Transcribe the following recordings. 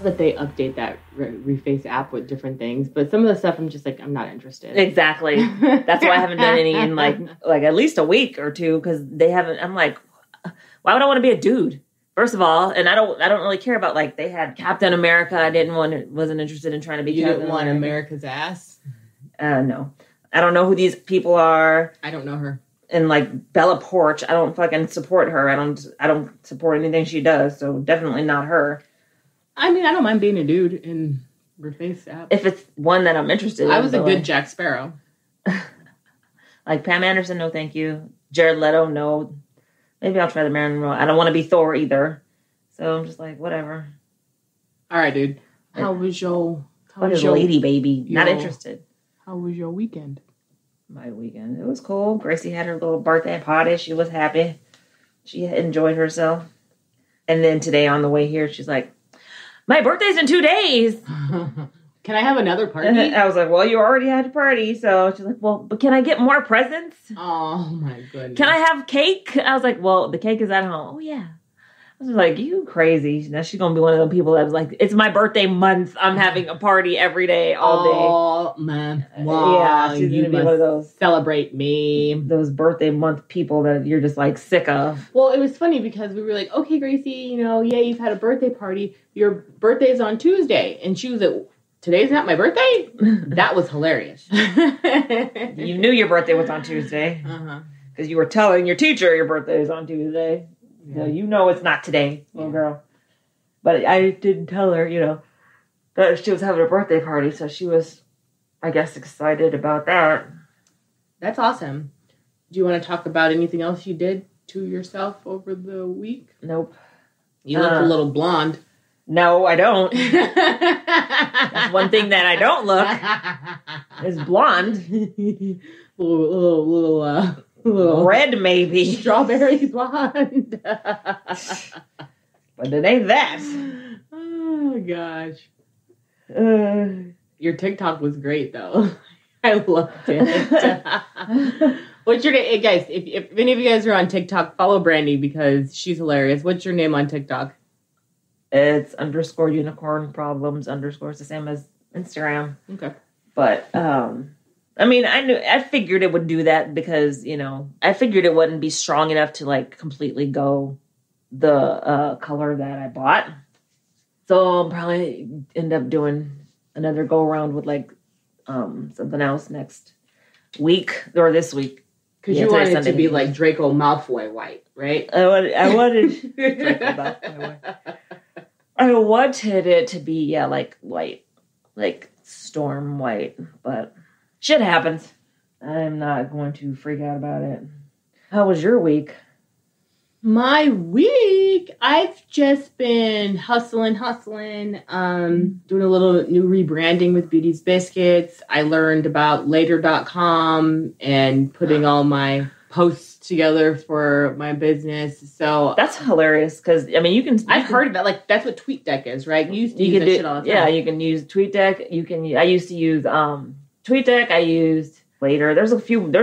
that they update that Reface app with different things, but some of the stuff I'm just like, I'm not interested. Exactly. That's why I haven't done any in like at least a week or two, because they haven't. I'm like, why would I want to be a dude? First of all, and I don't really care about, like, they had Captain America. I wasn't interested in trying to be You Captain didn't want America. America's ass? No. I don't know who these people are. I don't know her. And like Bella Porch, I don't fucking support her. I don't support anything she does, so definitely not her. I mean, I don't mind being a dude in Reface app. If it's one that I'm interested in. I was a good Jack Sparrow. Like Pam Anderson, no thank you. Jared Leto, no. Maybe I'll try the Marilyn Monroe. I don't want to be Thor either. So I'm just like, whatever. All right, dude. How was your lady baby? Not interested. How was your weekend? My weekend. It was cool. Gracie had her little birthday party. She was happy. She enjoyed herself. And then today on the way here, she's like, my birthday's in 2 days. Can I have another party? I was like, well, you already had a party. So she's like, well, but can I get more presents? Oh, my goodness. Can I have cake? I was like, well, the cake is at home. Oh, yeah. I was like, you crazy. Now she's going to be one of the people that was like, it's my birthday month. I'm having a party every day, all day. Oh, man. Wow. Yeah, she's going to be one of those. Celebrate me. Those birthday month people that you're just like sick of. Well, it was funny because we were like, okay, Gracie, you've had a birthday party. Your birthday's on Tuesday. And she was like, today's not my birthday? That was hilarious. You knew your birthday was on Tuesday. Because you were telling your teacher your birthday is on Tuesday. Yeah. So it's not today, little girl. But I didn't tell her, that she was having a birthday party. So she was, I guess, excited about that. That's awesome. Do you want to talk about anything else you did to yourself over the week? Nope. You look a little blonde. No, I don't. That's one thing that I don't look is blonde. little red, maybe. Strawberry blonde. But it ain't that. Oh, gosh. Your TikTok was great, though. I loved it. What's your name? Guys, if any of you guys are on TikTok, follow Brandi because she's hilarious. What's your name on TikTok? It's _unicorn problems _ It's the same as Instagram. Okay. But, I figured it would do that because, I figured it wouldn't be strong enough to like completely go the color that I bought. So I'll probably end up doing another go around with like something else next week or this week. Because you wanted it to be like Draco Malfoy white, right? I wanted Draco Malfoy white. I wanted it to be, like white, like storm white, but shit happens. I'm not going to freak out about it. How was your week? My week, I've just been hustling, doing a little new rebranding with Beauty's Biscuits. I learned about later.com and putting all my posts together for my business. So that's hilarious because you can. I've heard of it. Like that's what TweetDeck is, right? You used to use that shit all the time. Yeah, you can use TweetDeck. I used to use TweetDeck. I used Later. There's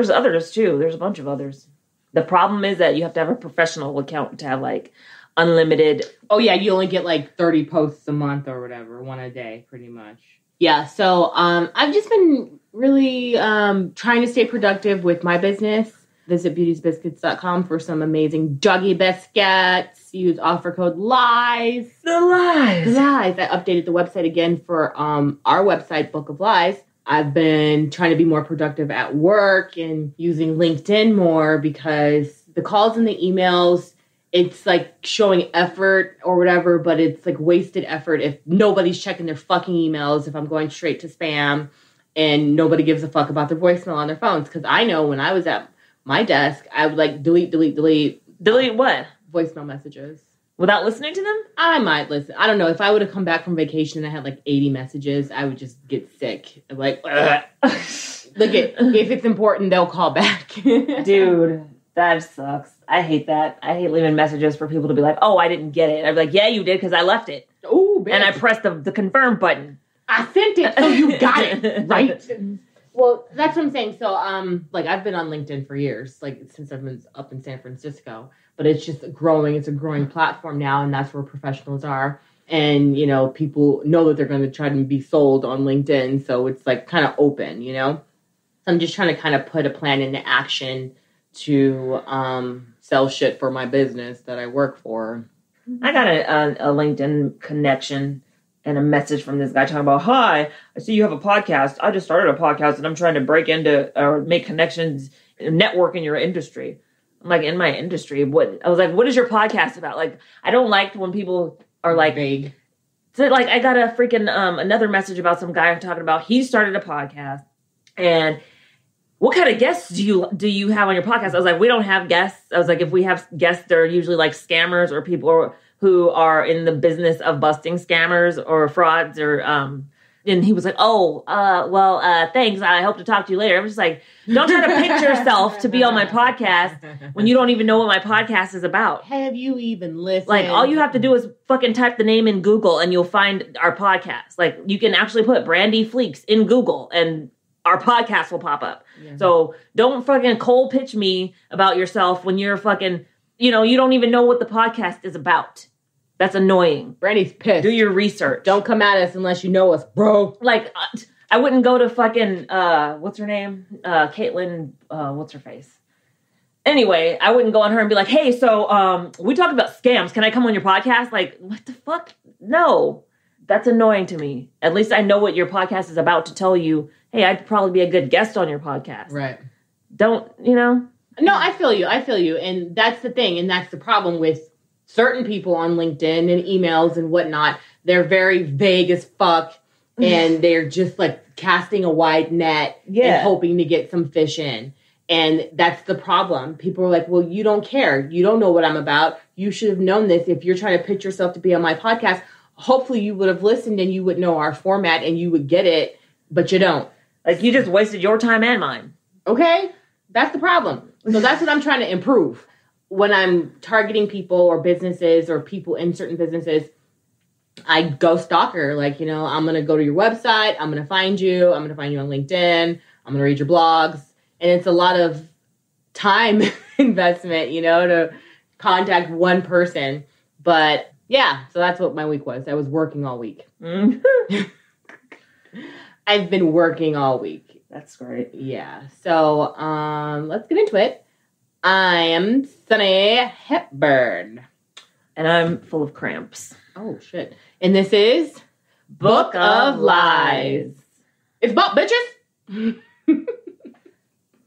others too. There's a bunch of others. The problem is that you have to have a professional account to have like unlimited. Oh yeah, you only get like 30 posts a month or whatever, one a day, pretty much. Yeah, so I've just been really trying to stay productive with my business. Visit beautiesbiscuits.com for some amazing doggy biscuits. Use offer code LIES. The lies. I updated the website again for our website, Book of Lies. I've been trying to be more productive at work and using LinkedIn more because the calls and the emails, it's like showing effort or whatever, but it's like wasted effort if nobody's checking their fucking emails, if I'm going straight to spam and nobody gives a fuck about their voicemail on their phones. Because I know when I was at my desk, I would like delete. Delete what? Voicemail messages. Without listening to them? I might listen. I don't know. If I would have come back from vacation and I had like 80 messages, I would just get sick. Like, look, if it's important, they'll call back. Dude, that sucks. I hate that. I hate leaving messages for people to be like, oh, I didn't get it. I'd be like, yeah, you did because I left it. Oh, and I pressed the confirm button. I sent it, so you got it, right? Well, that's what I'm saying. So, I've been on LinkedIn for years, like since I've been up in San Francisco. But it's just growing. It's a growing platform now, and that's where professionals are. And, you know, people know that they're going to try to be sold on LinkedIn. So it's like kind of open, you know? I'm just trying to kind of put a plan into action to sell shit for my business that I work for. I got a LinkedIn connection and a message from this guy talking about, hi, I see you have a podcast. I just started a podcast and I'm trying to break into or make connections, network in your industry. I'm like, in my industry? What? I was like, what is your podcast about? Like, I don't like when people are like vague. So like, I got a freaking another message about some guy talking about he started a podcast and what kind of guests do you have on your podcast? I was like, we don't have guests. I was like, if we have guests, they're usually like scammers or people who are in the business of busting scammers or frauds or and he was like, thanks. I hope to talk to you later. I was just like, don't try to pitch yourself to be on my podcast when you don't even know what my podcast is about. Have you even listened? Like, all you have to do is fucking type the name in Google and you'll find our podcast. Like, you can actually put Brandi Fleeks in Google and our podcast will pop up. Yeah. So don't fucking cold pitch me about yourself when you're fucking, you know, you don't even know what the podcast is about. That's annoying. Brandy's pissed. Do your research. Don't come at us unless you know us, bro. Like, I wouldn't go to fucking, what's her name? Caitlin, what's her face? Anyway, I wouldn't go on her and be like, hey, so we talked about scams. Can I come on your podcast? Like, what the fuck? No. That's annoying to me. At least I know what your podcast is about to tell you, hey, I'd probably be a good guest on your podcast. Right. Don't, you know? No, I feel you. And that's the thing. And that's the problem with certain people on LinkedIn and emails and whatnot. They're very vague as fuck. And they're just like casting a wide net and hoping to get some fish in. And that's the problem. People are like, well, you don't care. You don't know what I'm about. You should have known this. If you're trying to pitch yourself to be on my podcast, hopefully you would have listened and you would know our format and you would get it, but you don't. Like, you just wasted your time and mine. Okay? That's the problem. So that's what I'm trying to improve. When I'm targeting people or businesses or people in certain businesses, I go stalker. Like, you know, I'm going to go to your website. I'm going to find you. I'm going to find you on LinkedIn. I'm going to read your blogs. And it's a lot of time investment, you know, to contact one person. But yeah, so that's what my week was. I was working all week. Mm-hmm. I've been working all week. That's great. Yeah. So let's get into it. I am Sunny Hepburn. And I'm full of cramps. Oh, shit. And this is Book of Lies. It's about bitches.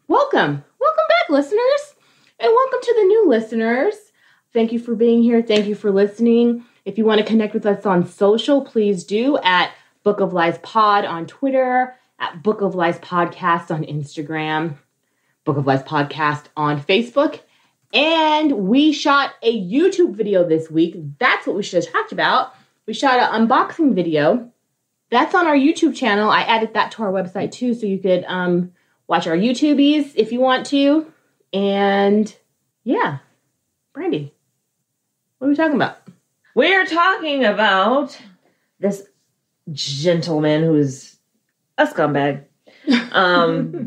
Welcome. Welcome back, listeners. And welcome to the new listeners. Thank you for being here. Thank you for listening. If you want to connect with us on social, please do at Book of Lies Pod on Twitter, at Book of Lies Podcast on Instagram, Book of Lies Podcast on Facebook. And we shot a YouTube video this week. That's what we should have talked about. We shot an unboxing video. That's on our YouTube channel. I added that to our website too, so you could watch our YouTubies if you want to. And yeah, Brandi, what are we talking about? We're talking about this gentleman who's a scumbag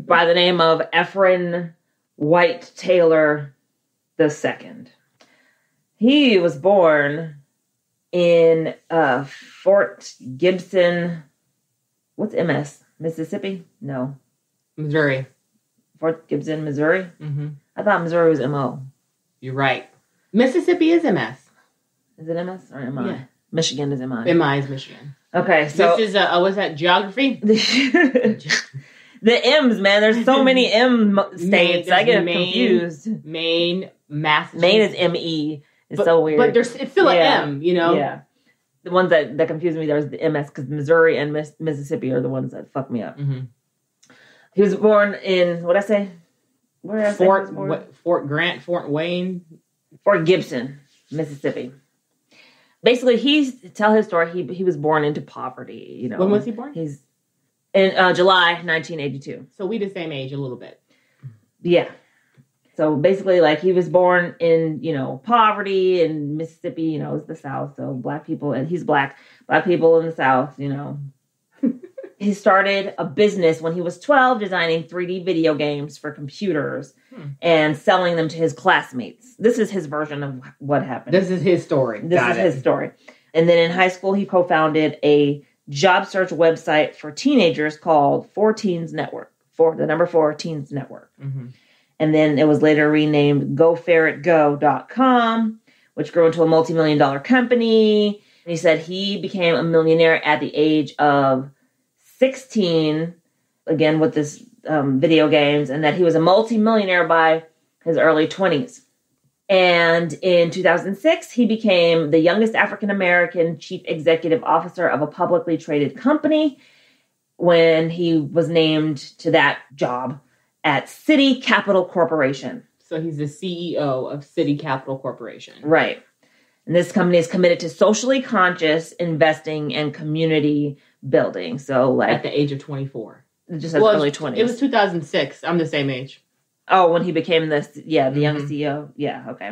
by the name of Ephren White Taylor II. He was born in Fort Gibson. What's MS? Mississippi? No. Missouri. Fort Gibson, Missouri? Mm-hmm. I thought Missouri was MO. You're right. Mississippi is MS. Is it MS or MI? Yeah. Michigan is MI. MI is Michigan. Okay, so... This is, what's that, geography? The M's, man. There's so many M states. I get confused. Maine, Massachusetts. Maine is M-E. It's so weird. But it's still an M, you know? Yeah. The ones that confuse me, there's the MS, because Missouri and Mississippi are the ones that fuck me up. Mm-hmm. He was born in, what'd I say? Where did I say he was born? Fort Grant, Fort Wayne? Fort Gibson, Mississippi. Basically, to tell his story, he was born into poverty, you know. When was he born? He's in July 1982. So we the same age a little bit. Yeah. So basically, like, he was born in, you know, poverty in Mississippi, you know, it's the South. So black people, and he's black people in the South, you know. He started a business when he was 12, designing 3D video games for computers and selling them to his classmates. This is his version of what happened. This is his story. This is his story. And then in high school, he co-founded a job search website for teenagers called 4Teens Network, the number 4 Teens Network. Mm-hmm. And then it was later renamed GoFerretGo.com, which grew into a multi-million-dollar company. And he said he became a millionaire at the age of 16, again with this video games, and that he was a multi-millionaire by his early 20s. And in 2006, he became the youngest African-American chief executive officer of a publicly traded company when he was named to that job at City Capital Corporation. So he's the CEO of City Capital Corporation. Right. And this company is committed to socially conscious investing and community building. So like at the age of 24. Just at the early 20s. It was 2006. I'm the same age. Oh, when he became the youngest CEO. Yeah, okay.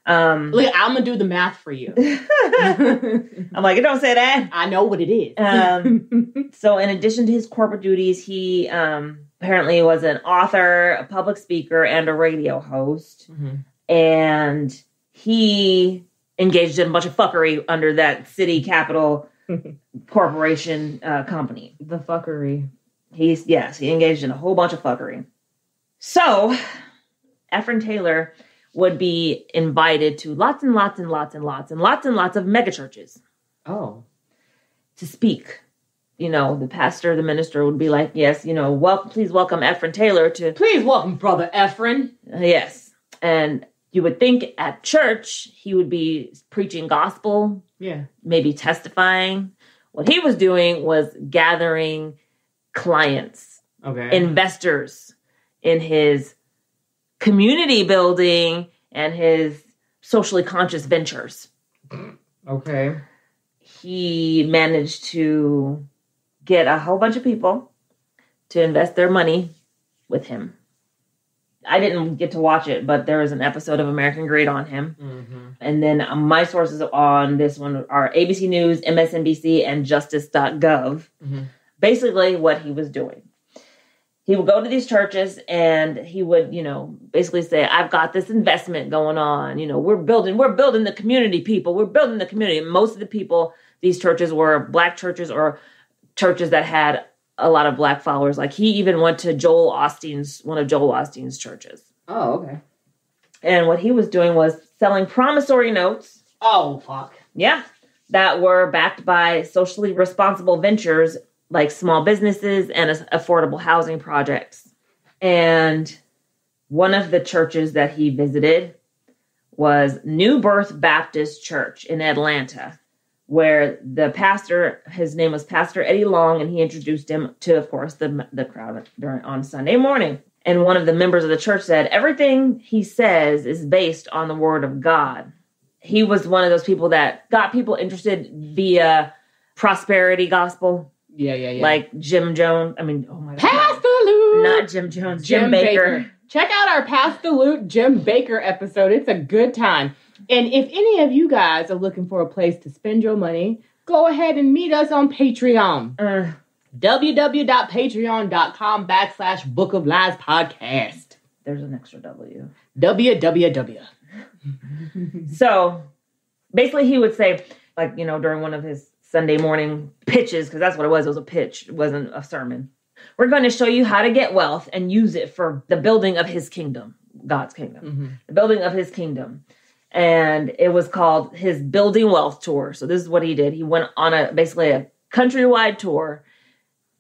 Look, I'm going to do the math for you. I'm like, don't say that. I know what it is. So in addition to his corporate duties, he apparently was an author, a public speaker, and a radio host. Mm-hmm. And he engaged in a bunch of fuckery under that City Capital Corporation company. The fuckery. He engaged in a whole bunch of fuckery. So, Ephren Taylor would be invited to lots and lots and lots and lots and lots and lots of megachurches. Oh. To speak. You know, the pastor, the minister would be like, yes, please welcome Ephren Taylor to... Please welcome Brother Ephren. Yes. And you would think at church, he would be preaching gospel. Yeah. Maybe testifying. What he was doing was gathering clients. Okay. Investors in his community building and his socially conscious ventures. Okay. He managed to get a whole bunch of people to invest their money with him. I didn't get to watch it, but there was an episode of American Greed on him. Mm-hmm. And then my sources on this one are ABC News, MSNBC, and Justice.gov. Mm-hmm. Basically what he was doing. He would go to these churches and he would, basically say, I've got this investment going on. We're building the community, people. We're building the community. And most of the people, these churches were black churches or churches that had a lot of black followers. Like he even went to one of Joel Osteen's churches. Oh, okay. And what he was doing was selling promissory notes. Oh, fuck. Yeah. That were backed by socially responsible ventures like small businesses and affordable housing projects. And one of the churches that he visited was New Birth Baptist Church in Atlanta, where the pastor, his name was Pastor Eddie Long, and he introduced him to, of course, the crowd on Sunday morning. And one of the members of the church said, everything he says is based on the word of God. He was one of those people that got people interested via prosperity gospel. Yeah. Like Jim Jones. I mean, oh my God. Pastor Luke! Not Jim Jones. Jim Bakker. Check out our Pastor Luke, Jim Bakker episode. It's a good time. And if any of you guys are looking for a place to spend your money, go ahead and meet us on Patreon. www.patreon.com/Book of Lies podcast. There's an extra W. www. So basically he would say, like, during one of his Sunday morning pitches, because that's what it was. It was a pitch. It wasn't a sermon. We're going to show you how to get wealth and use it for the building of his kingdom, God's kingdom, mm-hmm. The building of his kingdom. And it was called his Building Wealth Tour. So this is what he did. He went on basically a countrywide tour,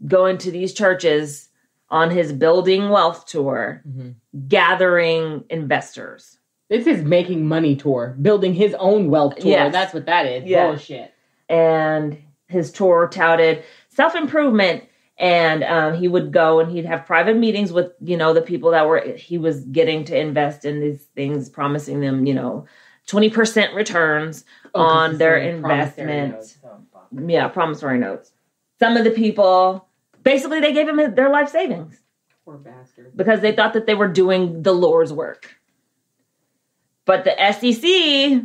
going to these churches on his Building Wealth Tour, mm-hmm. gathering investors. This is making money tour, building his own wealth tour. Yes. That's what that is. Yeah. Bullshit. And his tour touted self-improvement. And he would go and he'd have private meetings with, the people that he was getting to invest in these things, promising them, 20% returns on their investment. Yeah, promissory notes. Some of the people, basically they gave him their life savings. Poor bastard. Because they thought that they were doing the Lord's work. But the SEC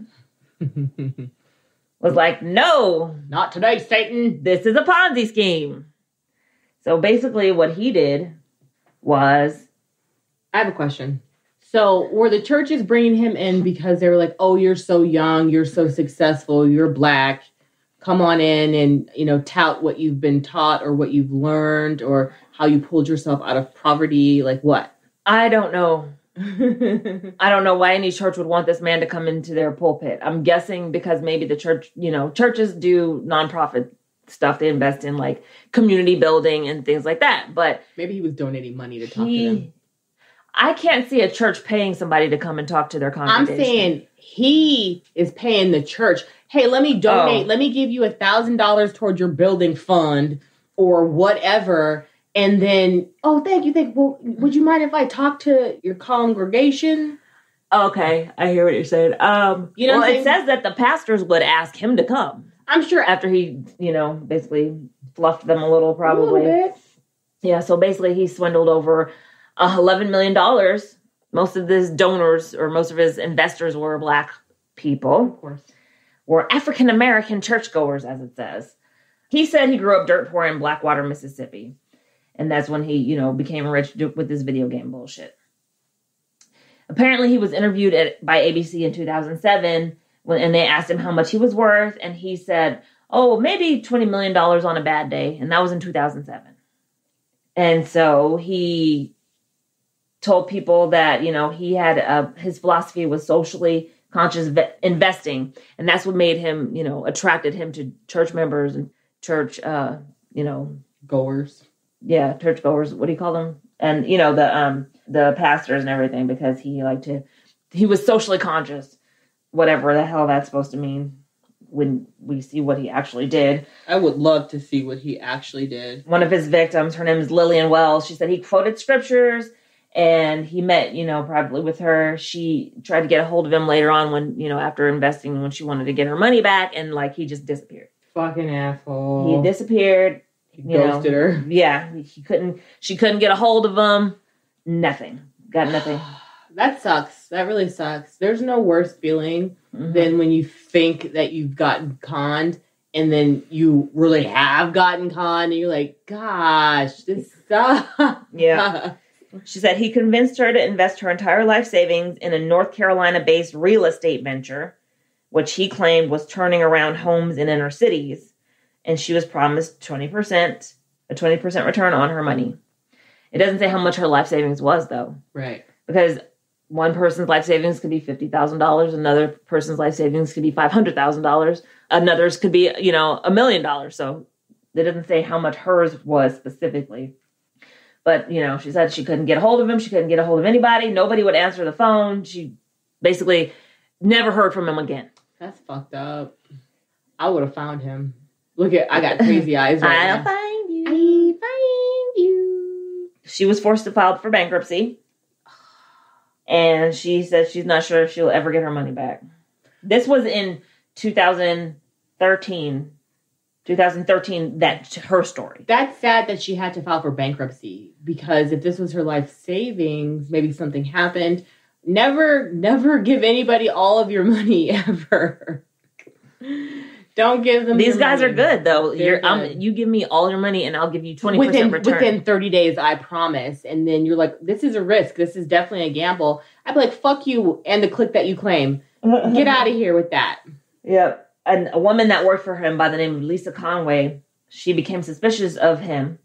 was like, no. Not today, Satan. This is a Ponzi scheme. So basically what he did was... I have a question. So were the churches bringing him in because they were like, oh, you're so young, you're so successful, you're black, come on in and, tout what you've been taught or what you've learned or how you pulled yourself out of poverty? Like what? I don't know. I don't know why any church would want this man to come into their pulpit. I'm guessing because maybe the church, churches do nonprofit stuff. They invest in like community building and things like that. But maybe he was donating money to talk to them. I can't see a church paying somebody to come and talk to their congregation. I'm saying he is paying the church. Hey, let me donate. Let me give you $1,000 towards your building fund or whatever. And then, thank you. Well, would you mind if I talk to your congregation? Okay, I hear what you're saying. It says that the pastors would ask him to come. I'm sure after he, basically fluffed them a little, probably. A little bit. Yeah, so basically he swindled over $11 million. Most of his donors or most of his investors were Black people. Of course. Were African-American churchgoers, as it says. He said he grew up dirt poor in Blackwater, Mississippi. And that's when he, became rich with this video game bullshit. Apparently, he was interviewed by ABC in 2007, and they asked him how much he was worth. And he said, maybe $20 million on a bad day. And that was in 2007. And so he told people that, he had his philosophy was socially conscious investing. And that's what made him, attracted him to church members and church, goers. Yeah, churchgoers. What do you call them? And the pastors and everything, because he was socially conscious, whatever the hell that's supposed to mean. When we see what he actually did, I would love to see what he actually did. One of his victims, her name is Lillian Wells. She said he quoted scriptures, and he met, probably with her. She tried to get a hold of him later on when, after investing, when she wanted to get her money back, and he just disappeared. Fucking asshole. He disappeared. He ghosted her. Yeah, she couldn't get a hold of him. Nothing. Got nothing. That sucks. That really sucks. There's no worse feeling than when you think that you've gotten conned and then you really have gotten conned and you're like, gosh, this sucks. Yeah. She said he convinced her to invest her entire life savings in a North Carolina-based real estate venture, which he claimed was turning around homes in inner cities. And she was promised a 20% return on her money. It doesn't say how much her life savings was, though. Right. Because one person's life savings could be $50,000. Another person's life savings could be $500,000. Another's could be, $1 million. So it doesn't say how much hers was specifically. But, she said she couldn't get a hold of him. She couldn't get a hold of anybody. Nobody would answer the phone. She basically never heard from him again. That's fucked up. I would have found him. Look I got crazy eyes right now. I'll find you. I'll find you. She was forced to file for bankruptcy. And she said she's not sure if she'll ever get her money back. This was in 2013. 2013, that's her story. That's sad that she had to file for bankruptcy. Because if this was her life savings, maybe something happened. Never give anybody all of your money ever. Don't give them. These guys money. are good, though. Good. You give me all your money, and I'll give you 20% return within 30 days. I promise. And then you're like, "This is a risk. This is definitely a gamble." I'd be like, "Fuck you!" And the click that you claim, get out of here with that. Yep. And a woman that worked for him by the name of Lisa Conway, she became suspicious of him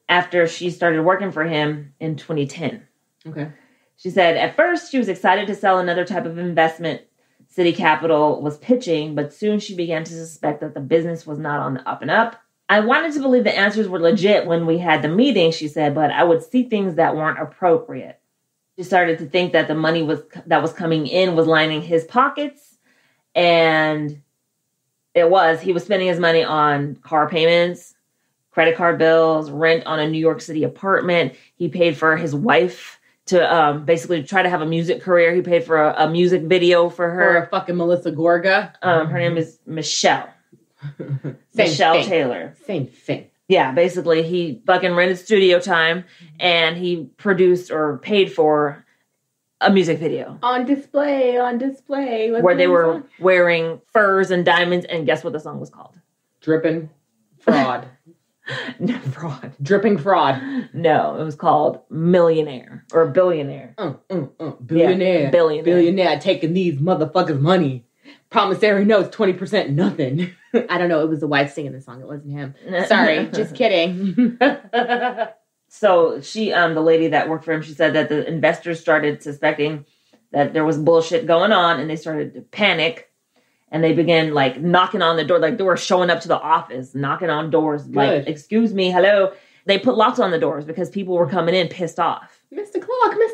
after she started working for him in 2010. Okay. She said at first she was excited to sell another type of investment City Capital was pitching, but soon she began to suspect that the business was not on the up and up. I wanted to believe the answers were legit when we had the meeting, she said, but I would see things that weren't appropriate. She started to think that the money that was coming in was lining his pockets, and it was. He was spending his money on car payments, credit card bills, rent on a New York City apartment. He paid for his wife to basically try to have a music career. He paid for a music video for her. For a fucking Melissa Gorga. Her name is Michelle. Michelle Taylor. Same thing. Yeah, basically he fucking rented studio time and he produced or paid for a music video. On display. Where they were wearing furs and diamonds, and guess what the song was called? Dripping Fraud. No, fraud. Dripping Fraud. No, it was called Millionaire or Billionaire. Billionaire. Yeah, billionaire. Billionaire taking these motherfuckers' money. promissory notes, 20%, nothing. I don't know. It was the wife singing the song. It wasn't him. Sorry, just kidding. So she, the lady that worked for him, she said that the investors started suspecting that there was bullshit going on, and they started to panic, and they began like knocking on the door, like they were showing up to the office, knocking on doors, like, excuse me, hello. They put locks on the doors because people were coming in pissed off. Mr.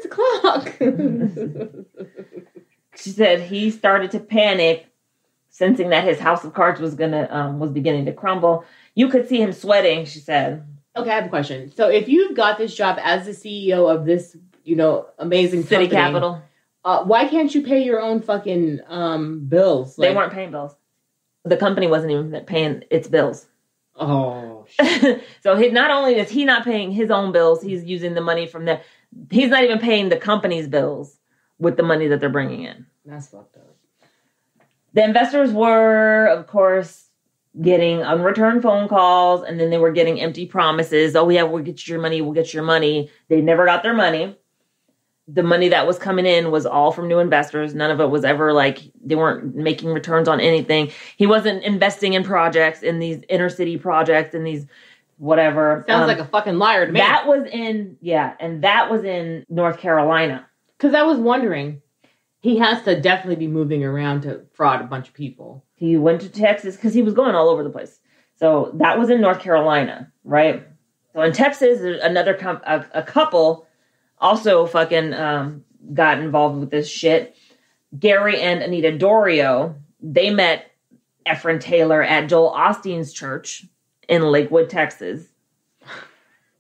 Clock. She said he started to panic, sensing that his house of cards was beginning to crumble. You could see him sweating, she said. Okay, I have a question. So if you've got this job as the CEO of this, amazing city company, capital, why can't you pay your own fucking bills? They weren't paying bills. The company wasn't even paying its bills. Oh, shit. So not only is he not paying his own bills, he's using the money from there. He's not even paying the company's bills with the money that they're bringing in. That's fucked up. The investors were, of course, getting unreturned phone calls, and then they were getting empty promises. Oh, yeah, we'll get you your money. We'll get you your money. They never got their money. The money that was coming in was all from new investors. None of it was ever they weren't making returns on anything. He wasn't investing in projects, in these inner city projects, in these whatever. Sounds like a fucking liar to me. That was in North Carolina. Because I was wondering, he has to definitely be moving around to fraud a bunch of people. He went to Texas because he was going all over the place. So that was in North Carolina, right? So in Texas, there's another a couple also fucking got involved with this shit. Gary and Anita Duro, they met Ephren Taylor at Joel Osteen's church in Lakewood, Texas.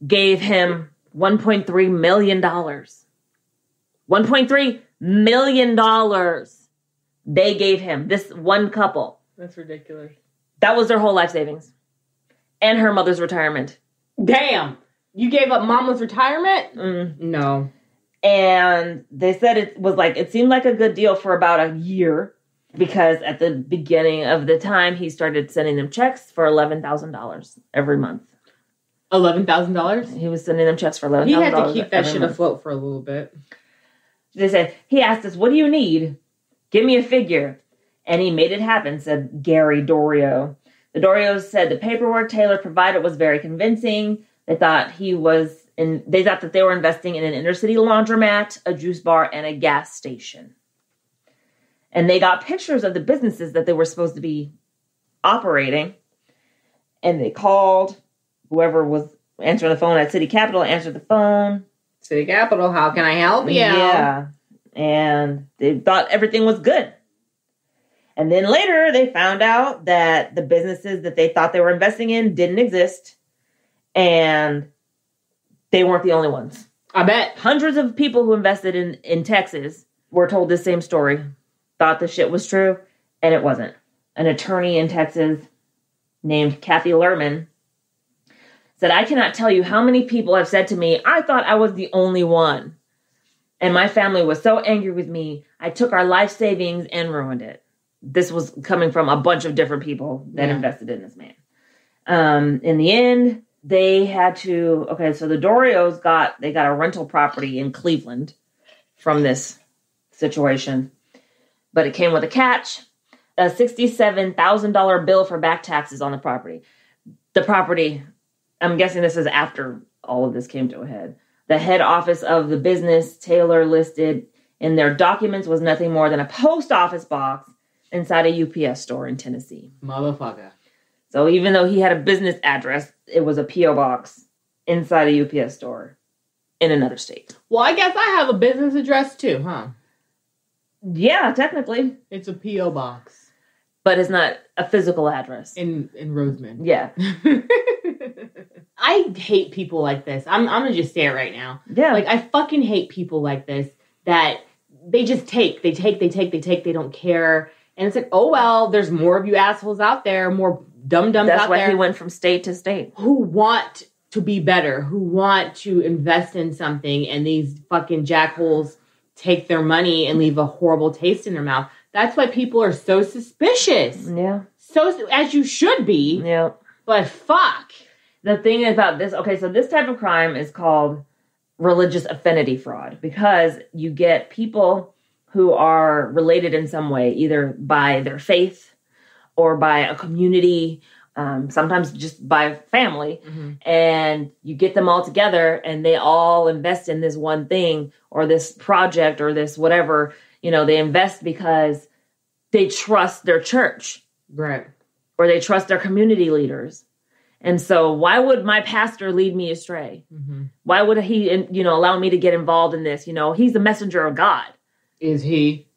Gave him $1.3 million. $1.3 million they gave him, this one couple. That's ridiculous. That was their whole life savings. And her mother's retirement. Damn. You gave up mama's retirement? No. And they said it seemed like a good deal for about a year, because at the beginning of the time, he started sending them checks for $11,000 every month. $11,000? He was sending them checks for $11,000. He had to keep that shit afloat for a little bit. They said, he asked us, what do you need? Give me a figure. And he made it happen, said Gary Duro. The Doros said the paperwork Taylor provided was very convincing. They thought that they were investing in an inner city laundromat, a juice bar, and a gas station. And they got pictures of the businesses that they were supposed to be operating. And they called whoever was answering the phone at City Capitol, answered the phone. City Capitol, how can I help you? Yeah. And they thought everything was good. And then later they found out that the businesses that they thought they were investing in didn't exist. And they weren't the only ones. I bet. Hundreds of people who invested in Texas were told this same story. Thought the shit was true, and it wasn't. An attorney in Texas named Kathy Lerman said, I cannot tell you how many people have said to me, I thought I was the only one. And my family was so angry with me, I took our life savings and ruined it. This was coming from a bunch of different people that invested in this man. In the end, they had to, so the Doros got a rental property in Cleveland from this situation. But it came with a catch, a $67,000 bill for back taxes on the property. The property, I'm guessing this is after all of this came to a head. The head office of the business Taylor listed in their documents was nothing more than a post office box inside a UPS store in Tennessee. Motherfucker. So even though he had a business address, it was a P.O. box inside a UPS store in another state. Well, I guess I have a business address too, huh? Yeah, technically. It's a P.O. box. But it's not a physical address. In Roseman. Yeah. I hate people like this. I'm going to just say it right now. Yeah. I fucking hate people like this that they just take. They don't care. And it's oh, well, there's more of you assholes out there, more dum-dums out there. That's why he went from state to state. Who want to be better, who want to invest in something, and these fucking jackholes take their money and leave a horrible taste in their mouth. That's why people are so suspicious. Yeah. So, as you should be. Yeah. But fuck. The thing about this, so this type of crime is called religious affinity fraud, because you get people who are related in some way, either by their faith or by a community, sometimes just by family. And you get them all together and they all invest in this one thing or this project or this whatever. They invest because they trust their church. Right. Or they trust their community leaders. And so why would my pastor lead me astray? Why would he, allow me to get involved in this? He's the messenger of God. Is he?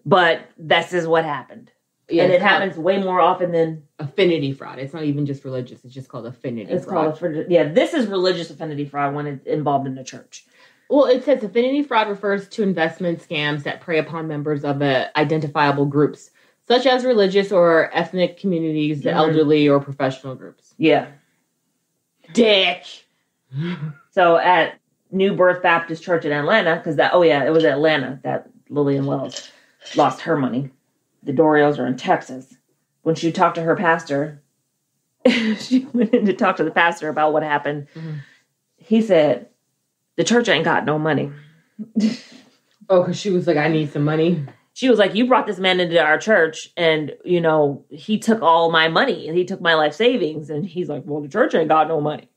But this is what happened. Yeah, and it happens way more often than... Affinity fraud. It's not even just religious. It's just called affinity fraud. This is religious affinity fraud when it's involved in the church. Well, it says affinity fraud refers to investment scams that prey upon members of identifiable groups, such as religious or ethnic communities, the elderly, or professional groups. Yeah. Dick. So at New Birth Baptist Church in Atlanta, because it was Atlanta that Lillian Wells lost her money. The Dorios are in Texas. When she talked to her pastor, she went in to talk to the pastor about what happened. He said, the church ain't got no money. Oh, because she was like, I need some money. She was like, you brought this man into our church and, he took all my money and he took my life savings. And he's like, well, the church ain't got no money.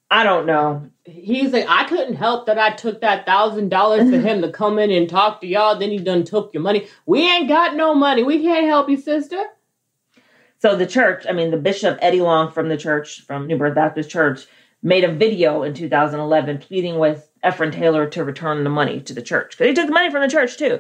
I don't know. He's like, I couldn't help that I took that $1,000 for him to come in and talk to y'all. Then he done took your money. We ain't got no money. We can't help you, sister. So the church, the Bishop Eddie Long from the church, from New Birth Baptist Church, made a video in 2011 pleading with Ephren Taylor to return the money to the church. Because he took the money from the church, too.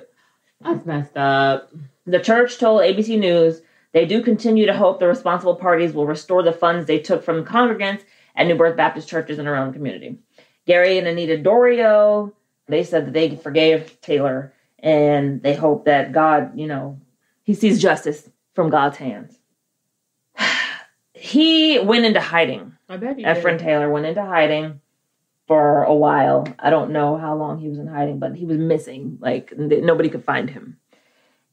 That's messed up. The church told ABC News they do continue to hope the responsible parties will restore the funds they took from congregants at New Birth Baptist churches in around the community. Gary and Anita Dorio, they said that they forgave Taylor and they hope that God, he sees justice from God's hands. He went into hiding. I bet he Ephren did. Taylor went into hiding for a while. I don't know how long he was in hiding, but he was missing. Nobody could find him.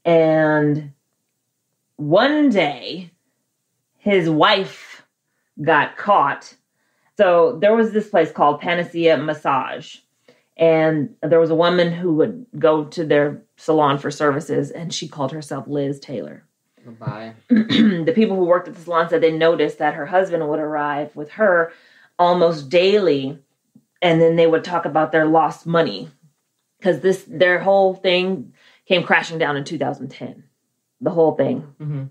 And one day, his wife got caught. So there was this place called Panacea Massage. And there was a woman who would go to their salon for services, and she called herself Liz Taylor. Goodbye. The people who worked at the salon said they noticed that her husband would arrive with her almost daily, and then they would talk about their lost money. Because their whole thing came crashing down in 2010. The whole thing.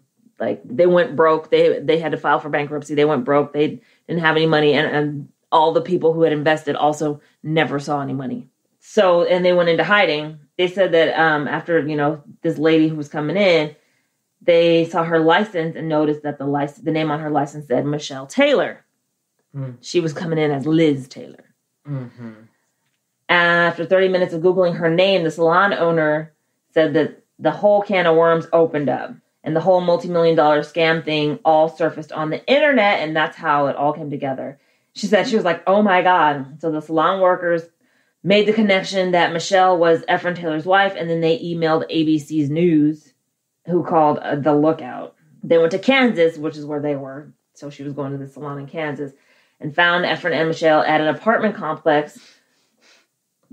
They went broke. They had to file for bankruptcy. They went broke. They didn't have any money. And all the people who had invested also never saw any money. So, and they went into hiding. They said that after, this lady who was coming in, they saw her license and noticed that the name on her license said Michelle Taylor. She was coming in as Liz Taylor. After 30 minutes of Googling her name, the salon owner said that the whole can of worms opened up. And the whole multi-million-dollar scam thing all surfaced on the internet, and that's how it all came together. She said, she was like, oh my God. So the salon workers made the connection that Michelle was Ephren Taylor's wife, and then they emailed ABC's News, who called the Lookout. They went to Kansas, which is where they were. So she was going to the salon in Kansas, and found Ephren and Michelle at an apartment complex,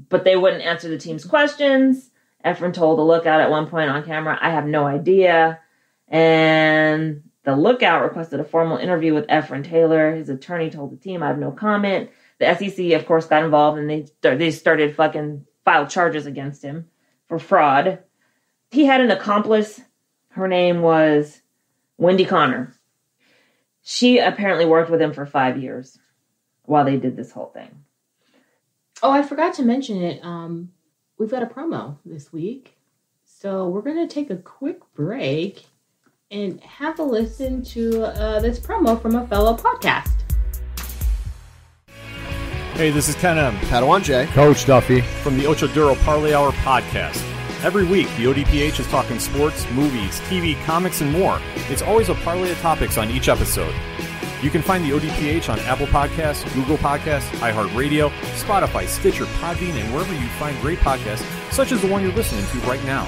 but they wouldn't answer the team's questions. Ephren told the Lookout at one point on camera, I have no idea. And the Lookout requested a formal interview with Ephren Taylor. His attorney told the team, I have no comment. The SEC, of course, got involved, and they started filed charges against him for fraud. He had an accomplice. Her name was Wendy Connor. She apparently worked with him for 5 years while they did this whole thing. Oh, I forgot to mention it. We've got a promo this week. So we're going to take a quick break and have a listen to this promo from a fellow podcast. Hey, this is Ken M. Padawan J. Coach Duffy. From the Ocho Duro Parlay Hour podcast. Every week, the ODPH is talking sports, movies, TV, comics, and more. It's always a parlay of topics on each episode. You can find the ODPH on Apple Podcasts, Google Podcasts, iHeartRadio, Spotify, Stitcher, Podbean, and wherever you find great podcasts, such as the one you're listening to right now.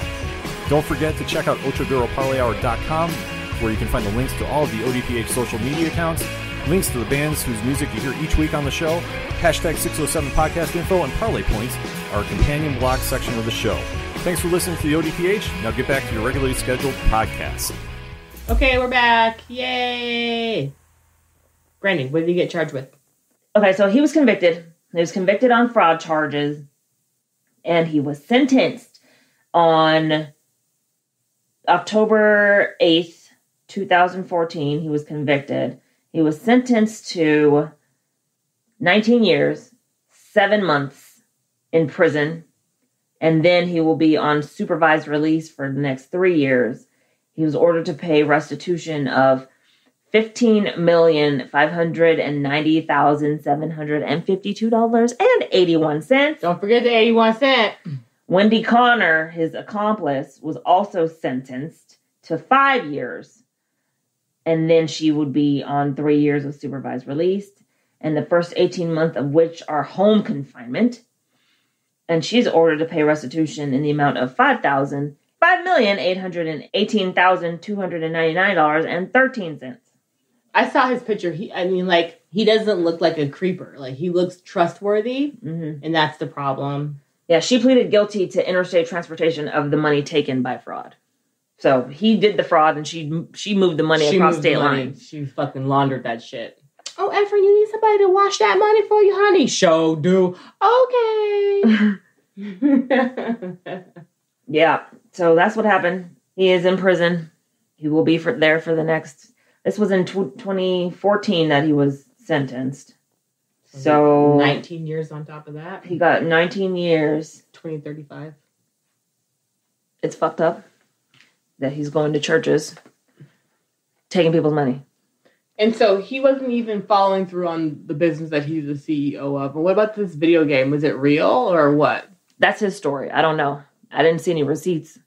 Don't forget to check out OchoDuroParlayHour.com, where you can find the links to all of the ODPH social media accounts, links to the bands whose music you hear each week on the show, hashtag 607 podcast info, and parlay points, our companion blog section of the show. Thanks for listening to the ODPH. Now get back to your regularly scheduled podcast. Okay, we're back. Yay! Brandon, what did he get charged with? Okay, so he was convicted. He was convicted on fraud charges, and he was sentenced on October 8th, 2014. He was convicted. He was sentenced to 19 years, 7 months in prison, and then he will be on supervised release for the next 3 years. He was ordered to pay restitution of $15,590,752.81. Don't forget the 81 cents. Wendy Connor, his accomplice, was also sentenced to 5 years. And then she would be on 3 years of supervised release. And the first 18 months of which are home confinement. And she's ordered to pay restitution in the amount of $5,818,299.13. I saw his picture. He doesn't look like a creeper. Like, he looks trustworthy, and that's the problem. Yeah, she pleaded guilty to interstate transportation of the money taken by fraud. So he did the fraud, and she moved the money across state lines. She fucking laundered that shit. Oh, Ephren, you need somebody to wash that money for you, honey? Show do. Okay. Yeah, so that's what happened. He is in prison. He will be there for the next... This was in 2014 that he was sentenced. So 19 years on top of that. He got 19 years. 2035. It's fucked up that he's going to churches, taking people's money. And so he wasn't even following through on the business that he's the CEO of. And what about this video game? Was it real or what? That's his story. I don't know. I didn't see any receipts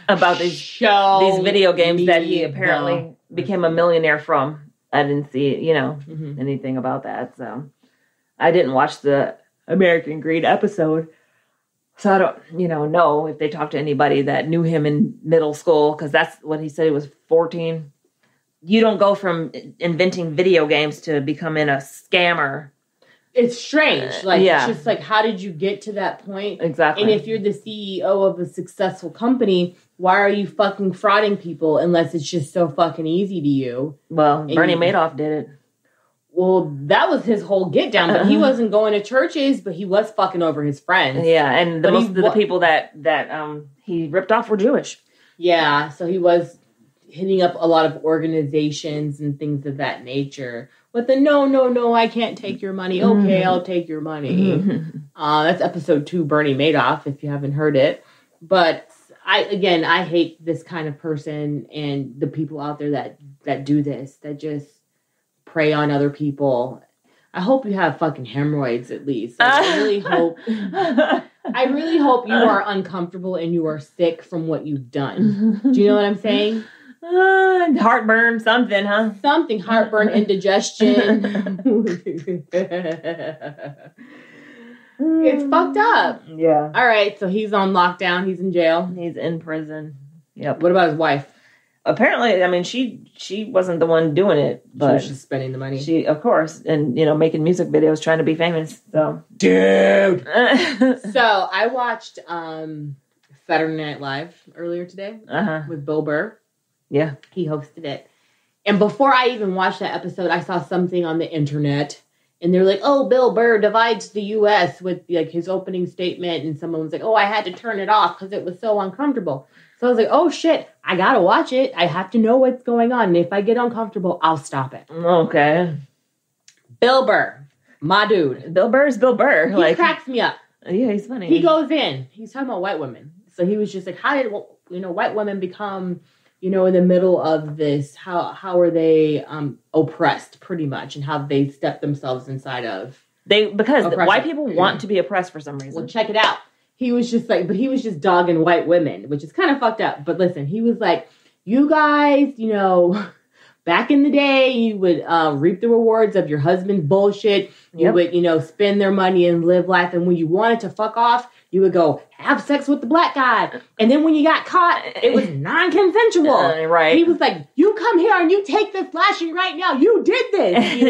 about these video games that he apparently became a millionaire from. I didn't see, anything about that. So I didn't watch the American Greed episode. So I don't, know if they talked to anybody that knew him in middle school, because that's what he said. He was 14. You don't go from inventing video games to becoming a scammer. It's strange. It's just like, how did you get to that point? Exactly. And if you're the CEO of a successful company, why are you fucking frauding people unless it's just so fucking easy to you? Well, Bernie Madoff did it. Well, that was his whole get down, but he wasn't going to churches, but he was fucking over his friends. Yeah, and most of the people that he ripped off were Jewish. Yeah, so he was hitting up a lot of organizations and things of that nature. But the no, I can't take your money. Okay, I'll take your money. That's episode 2, Bernie Madoff, if you haven't heard it. But I hate this kind of person and the people out there that do this, that just prey on other people. I hope you have fucking hemorrhoids at least. I really hope you are uncomfortable and you are sick from what you've done. Do you know what I'm saying? Heartburn, something, huh? Something, heartburn, indigestion. It's fucked up. Yeah. All right, so he's on lockdown. He's in jail. He's in prison. Yep. What about his wife? Apparently, she wasn't the one doing it, but she was just spending the money. She, of course, and making music videos, trying to be famous. So, dude. So I watched Saturday Night Live earlier today with Bill Burr. Yeah, he hosted it. And before I even watched that episode, I saw something on the internet, and they're like, "Oh, Bill Burr divides the U.S." with his opening statement, and someone was like, "Oh, I had to turn it off because it was so uncomfortable." So I was like, "Oh shit, I gotta watch it. I have to know what's going on. And if I get uncomfortable, I'll stop it." Okay. Bill Burr, my dude. Bill Burr's Bill Burr. He cracks me up. Yeah, he's funny. He goes in. He's talking about white women. So he was just like, "How did white women become?" in the middle of this, how are they oppressed, pretty much, and how they step themselves inside of because oppression. White people want to be oppressed for some reason. Well, check it out. He was just dogging white women, which is kind of fucked up. But listen, he was like, you guys, back in the day, you would reap the rewards of your husband's bullshit. You would, spend their money and live life. And when you wanted to fuck off, you would go have sex with the black guy. And then when you got caught, it was non-consensual. Right. He was like, you come here and you take this flashing right now. You did this,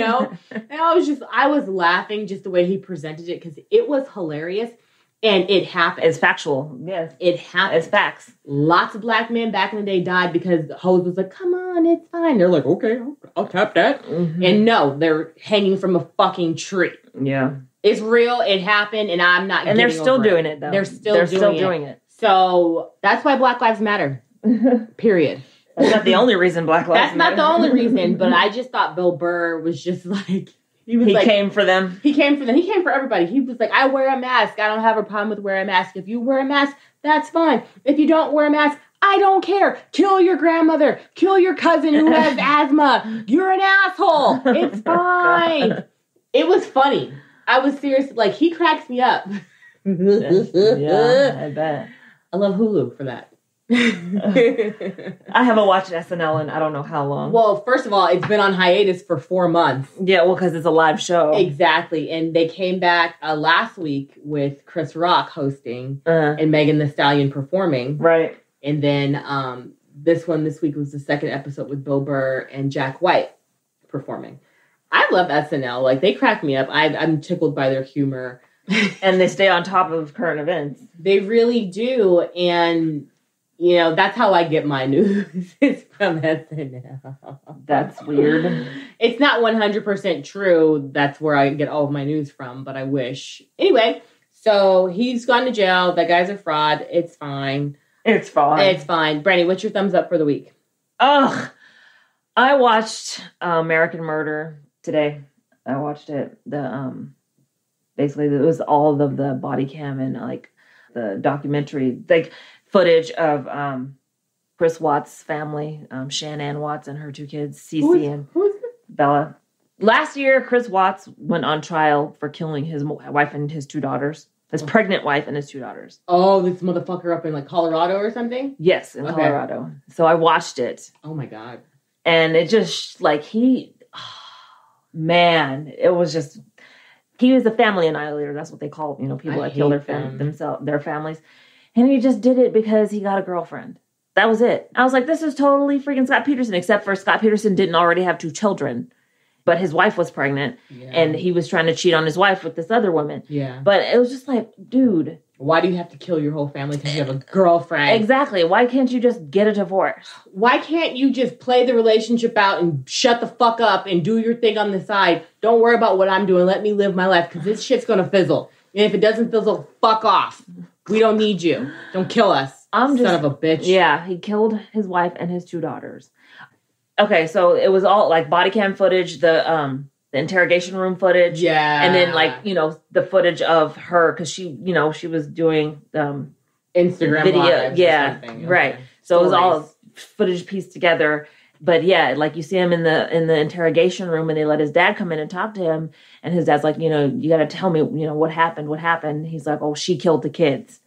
And I was laughing just the way he presented it because it was hilarious. And it happened. It's factual. Yes. It happened. It's facts. Lots of black men back in the day died because the hoes was like, come on, it's fine. They're like, okay, I'll tap that. Mm-hmm. And no, they're hanging from a fucking tree. Yeah. It's real. It happened, and I'm not. And they're still doing it, though. They're still doing it. So that's why Black Lives Matter. Period. That's not the only reason Black Lives Matter. That's not the only reason, but I just thought Bill Burr was just like... He came for them. He came for them. He came for everybody. He was like, I wear a mask. I don't have a problem with wearing a mask. If you wear a mask, that's fine. If you don't wear a mask, I don't care. Kill your grandmother. Kill your cousin who has asthma. You're an asshole. It's fine. It was funny. I was serious. Like, he cracks me up. Yeah, I bet. I love Hulu for that. I haven't watched SNL in I don't know how long. Well, first of all, it's been on hiatus for 4 months. Yeah, well, because it's a live show. Exactly. And they came back last week with Chris Rock hosting and Megan Thee Stallion performing. Right. And then this week was the second episode with Bill Burr and Jack White performing. I love SNL. Like, they crack me up. I'm tickled by their humor. And they stay on top of current events. They really do. And... you know, that's how I get my news. It's from SNL. That's weird. It's not 100% true. That's where I get all of my news from, but I wish. Anyway, so he's gone to jail. That guy's a fraud. It's fine. It's fine. It's fine. Brandy, what's your thumbs up for the week? Ugh. I watched American Murder today. I watched it. Basically, it was all of the body cam and, like, the documentary, like, footage of Chris Watts' family, Shanann Watts and her 2 kids, Cece and Bella. Last year, Chris Watts went on trial for killing his wife and his 2 daughters. His pregnant wife and his 2 daughters. Oh, this motherfucker up in, like, Colorado or something? Yes, in Colorado. So I watched it. Oh, my God. And it just, like, man, it was just... He was a family annihilator. That's what they call, people that kill their families. And he just did it because he got a girlfriend. That was it. I was like, this is totally freaking Scott Peterson, except for Scott Peterson didn't already have 2 children. But his wife was pregnant, and he was trying to cheat on his wife with this other woman. Yeah. But it was just like, dude. Why do you have to kill your whole family because you have a girlfriend? Exactly. Why can't you just get a divorce? Why can't you just play the relationship out and shut the fuck up and do your thing on the side? Don't worry about what I'm doing. Let me live my life because this shit's going to fizzle. And if it doesn't fizzle, fuck off. We don't need you. Don't kill us. Son of a bitch. Yeah, he killed his wife and his 2 daughters. Okay, so it was all like body cam footage, the interrogation room footage. Yeah. And then like, the footage of her because she was doing Instagram video. Lives yeah. Okay. Right. So it was all footage pieced together. But yeah, like you see him in the interrogation room and they let his dad come in and talk to him. And his dad's like, you got to tell me, what happened. He's like, oh, she killed the kids.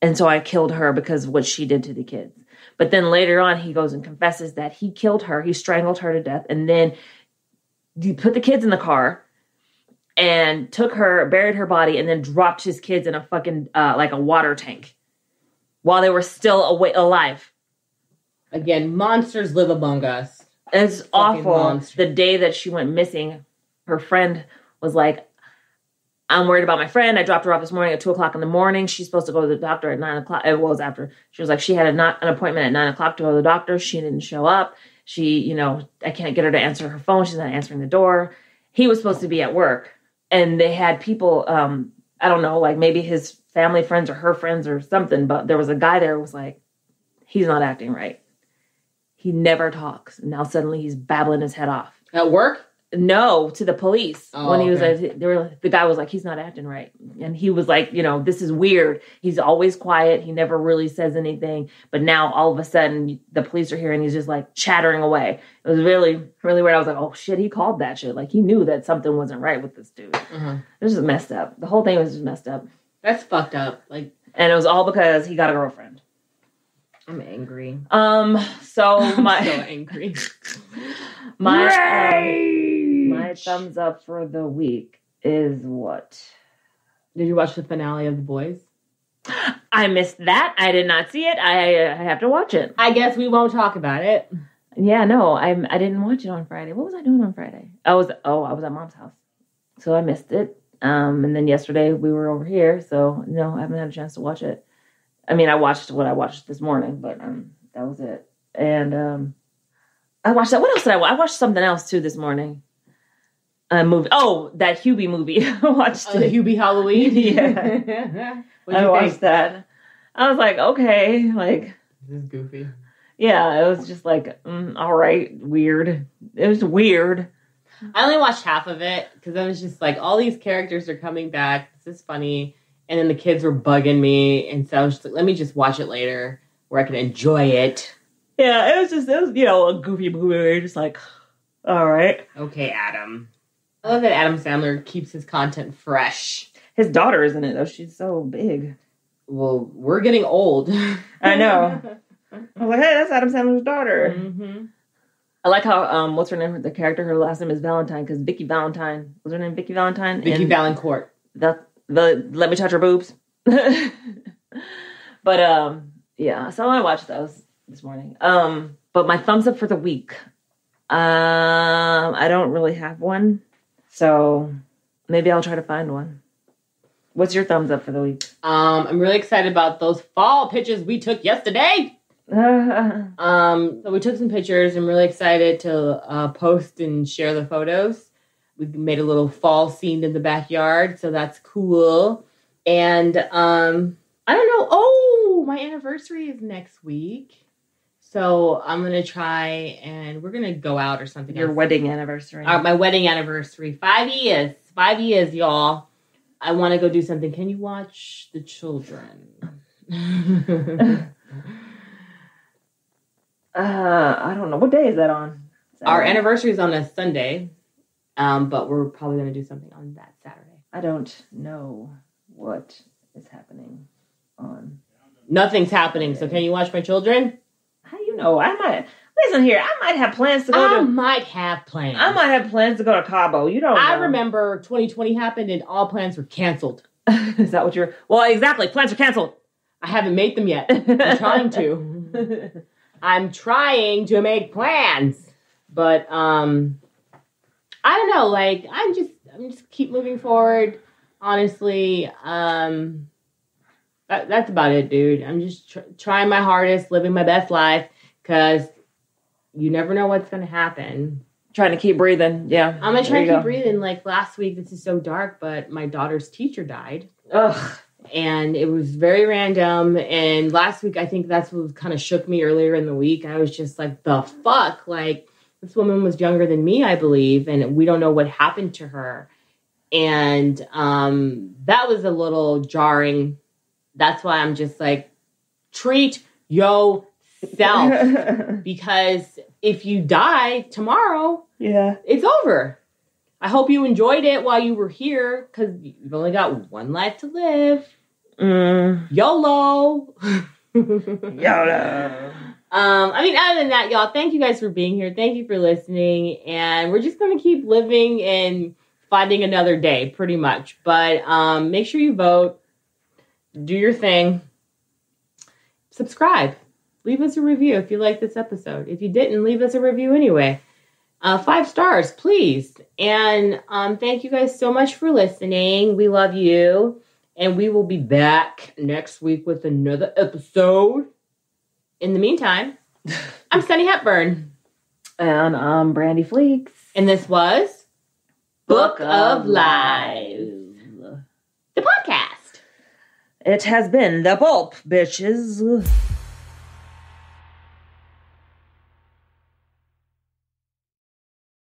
And so I killed her because of what she did to the kids. But then later on, he goes and confesses that he killed her. He strangled her to death. And then he put the kids in the car and took her, buried her body, and then dropped his kids in a fucking, like a water tank while they were still alive. Again, monsters live among us. It's awful. Monsters. The day that she went missing, her friend was like, I'm worried about my friend. I dropped her off this morning at 2:00 in the morning. She's supposed to go to the doctor at 9:00. It was after. She was like, she had an appointment at 9:00 to go to the doctor. She didn't show up. She, I can't get her to answer her phone. She's not answering the door. He was supposed to be at work. And they had people, I don't know, like maybe his family friends or her friends or something. But there was a guy there who was like, he's not acting right. He never talks. And now suddenly he's babbling his head off. At work? No, to the police. Oh, when he was like, the guy was like, he's not acting right. And he was like, this is weird. He's always quiet. He never really says anything. But now all of a sudden the police are here and he's just like chattering away. It was really, really weird. I was like, oh shit, he called that shit. Like he knew that something wasn't right with this dude. Uh-huh. It was just messed up. The whole thing was just messed up. That's fucked up. And it was all because he got a girlfriend. I'm angry. So I'm so angry. My thumbs up for the week is what? Did you watch the finale of The Boys? I missed that. I did not see it. I have to watch it. I guess we won't talk about it. Yeah, no, I didn't watch it on Friday. What was I doing on Friday? I was at Mom's house. So I missed it. And then yesterday we were over here, so no, I haven't had a chance to watch it. I mean, I watched what I watched this morning, but that was it. And I watched that. What else did I watch? I watched something else too this morning. A movie. Oh, that Hubie movie. I watched it. Hubie Halloween? Yeah. I watched that. I was like, okay, like. This is goofy. Yeah, it was just like, all right, weird. It was weird. I only watched half of it because I was just like, all these characters are coming back. This is funny. And then the kids were bugging me. And so I was just like, let me just watch it later where I can enjoy it. Yeah, it was, a goofy movie where you're just like, all right. Okay, Adam. I love that Adam Sandler keeps his content fresh. His daughter is in it, though. She's so big. Well, we're getting old. I know. I was like, hey, that's Adam Sandler's daughter. Mm-hmm. I like how, what's her name? The character, her last name is Valentine, because Vicky Valentine. Was her name Vicky Valentine? Vicky Valancourt. The Let Me Touch Her Boobs. But, yeah, so I watched those this morning. But my thumbs up for the week. I don't really have one. So maybe I'll try to find one. What's your thumbs up for the week? I'm really excited about those fall pictures we took yesterday. So we took some pictures. I'm really excited to post and share the photos. We made a little fall scene in the backyard, so that's cool. And I don't know. Oh, my anniversary is next week. So I'm going to try and we're going to go out or something. Your wedding anniversary. My wedding anniversary. 5 years. 5 years, y'all. I want to go do something. Can you watch the children? I don't know. What day is that on? Saturday? Our anniversary is on a Sunday, but we're probably going to do something on that Saturday. I don't know what is happening on. Nothing's happening, so can you watch my children? How do you know? I might. Listen here, I might have plans to go I might have plans to go to Cabo. You don't know. I remember 2020 happened and all plans were canceled. Is that what you're... Well, exactly. Plans are canceled. I haven't made them yet. I'm trying to. I'm trying to make plans. But, I don't know. Like, I'm just keep moving forward. Honestly, that's about it, dude. I'm just trying my hardest, living my best life, because you never know what's going to happen. Trying to keep breathing. Yeah. I'm going to try to keep breathing. Like last week, this is so dark, but my daughter's teacher died. Ugh. And it was very random. And last week, I think that's what kind of shook me earlier in the week. I was just like, the fuck? Like, this woman was younger than me, I believe. And we don't know what happened to her. And that was a little jarring. That's why I'm just like, treat yourself. Because if you die tomorrow, yeah, it's over. I hope you enjoyed it while you were here, because you've only got one life to live. YOLO. YOLO. I mean, other than that, y'all, thank you guys for being here. Thank you for listening. And we're just going to keep living and finding another day, pretty much. But make sure you vote. Do your thing. Subscribe. Leave us a review if you like this episode. If you didn't, leave us a review anyway. 5 stars, please. And thank you guys so much for listening. We love you. And we will be back next week with another episode. In the meantime, I'm Sunny Hepburn. And I'm Brandi Fleeks. And this was Book of Lies, the podcast. It has been the BOLP, bitches.